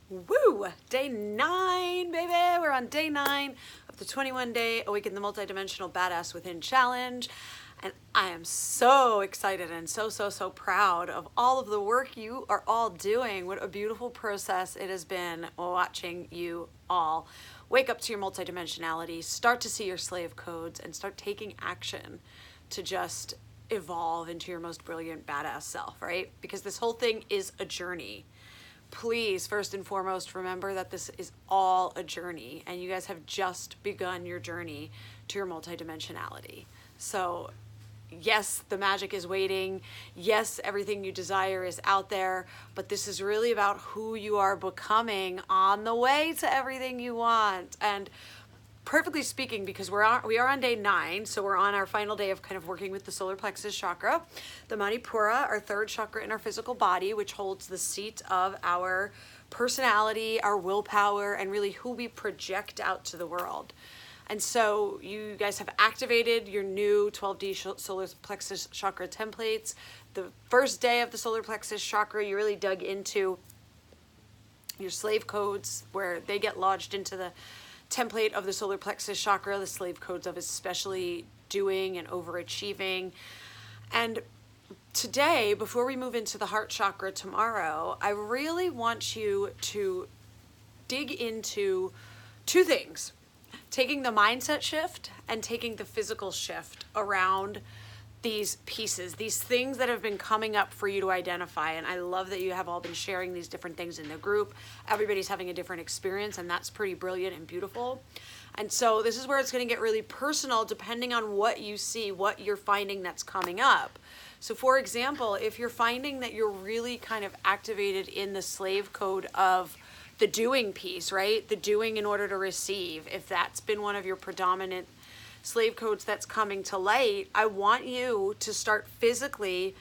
Woo! Day 9, baby! We're on day 9 of the 21-day Awaken the Multidimensional Badass Within challenge. And I am so excited and so proud of all of the work you are all doing. What a beautiful process it has been watching you all wake up to your multidimensionality, start to see your slave codes, and start taking action to just evolve into your most brilliant badass self, right? Because this whole thing is a journey. Please, first and foremost, remember that this is all a journey, and you guys have just begun your journey to your multidimensionality. So yes, the magic is waiting. Yes, everything you desire is out there, but this is really about who you are becoming on the way to everything you want. And perfectly speaking, because we are on day 9, so we're on our final day of kind of working with the solar plexus chakra, the Manipura, our third chakra in our physical body, which holds the seat of our personality, our willpower, and really who we project out to the world. And so you guys have activated your new 12D solar plexus chakra templates. The first day of the solar plexus chakra, you really dug into your slave codes, where they get lodged into the template of the solar plexus chakra, the slave codes of especially doing and overachieving. And today, before we move into the heart chakra tomorrow, I really want you to dig into two things: taking the mindset shift and taking the physical shift around these pieces, these things that have been coming up for you to identify. And I love that you have all been sharing these different things in the group. Everybody's having a different experience, and that's pretty brilliant and beautiful. And so this is where it's going to get really personal, depending on what you see, what you're finding that's coming up. So for example, if you're finding that you're really kind of activated in the slave code of the doing piece, right? The doing in order to receive, if that's been one of your predominant slave codes that's coming to light, I want you to start physically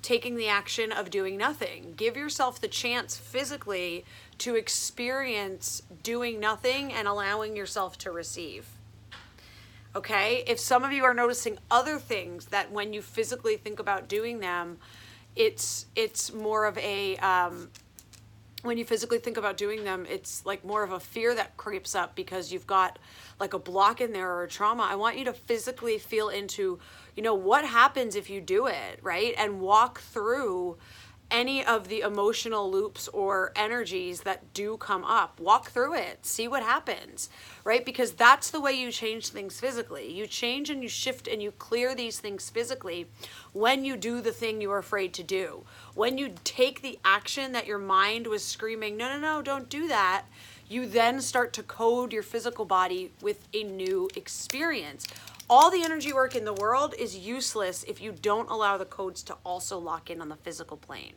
taking the action of doing nothing. Give yourself the chance physically to experience doing nothing and allowing yourself to receive. Okay? If some of you are noticing other things that when you physically think about doing them, it's more of a when you physically think about doing them, it's like more of a fear that creeps up because you've got like a block in there or a trauma. I want you to physically feel into, what happens if you do it, right? And walk through any of the emotional loops or energies that do come up. Walk through it, see what happens, right? Because that's the way you change things physically. You change and you shift and you clear these things physically when you do the thing you're afraid to do. When you take the action that your mind was screaming, no, don't do that, you then start to code your physical body with a new experience. All the energy work in the world is useless if you don't allow the codes to also lock in on the physical plane.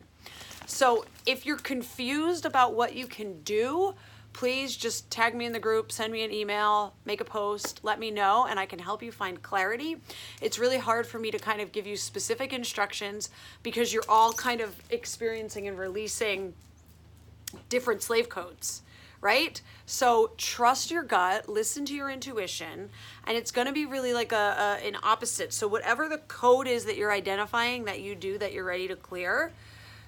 So if you're confused about what you can do, please just tag me in the group, send me an email, make a post, let me know, and I can help you find clarity. It's really hard for me to kind of give you specific instructions because you're all kind of experiencing and releasing different slave codes, right? So trust your gut, listen to your intuition, and it's going to be really like an opposite. So whatever the code is that you're identifying that you do, that you're ready to clear,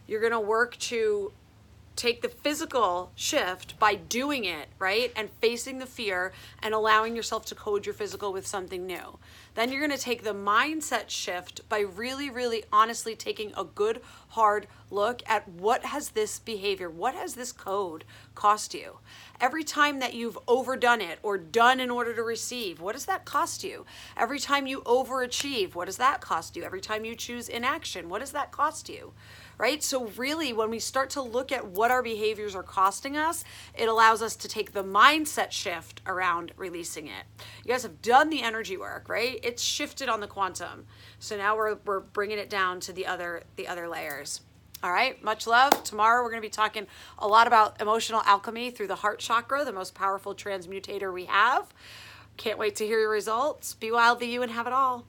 you're going to work to take the physical shift by doing it, right? And facing the fear and allowing yourself to code your physical with something new. Then you're going to take the mindset shift by really honestly taking a good hard look at what has this behavior, what has this code cost you? Every time that you've overdone it or done in order to receive, what does that cost you? Every time you overachieve, what does that cost you? Every time you choose inaction, what does that cost you? Right? So really, when we start to look at what our behaviors are costing us, it allows us to take the mindset shift around releasing it. You guys have done the energy work, right? It's shifted on the quantum. So now we're bringing it down to the other layers. All right, much love. Tomorrow we're going to be talking a lot about emotional alchemy through the heart chakra, the most powerful transmutator we have. Can't wait to hear your results. Be wild, be you, and have it all.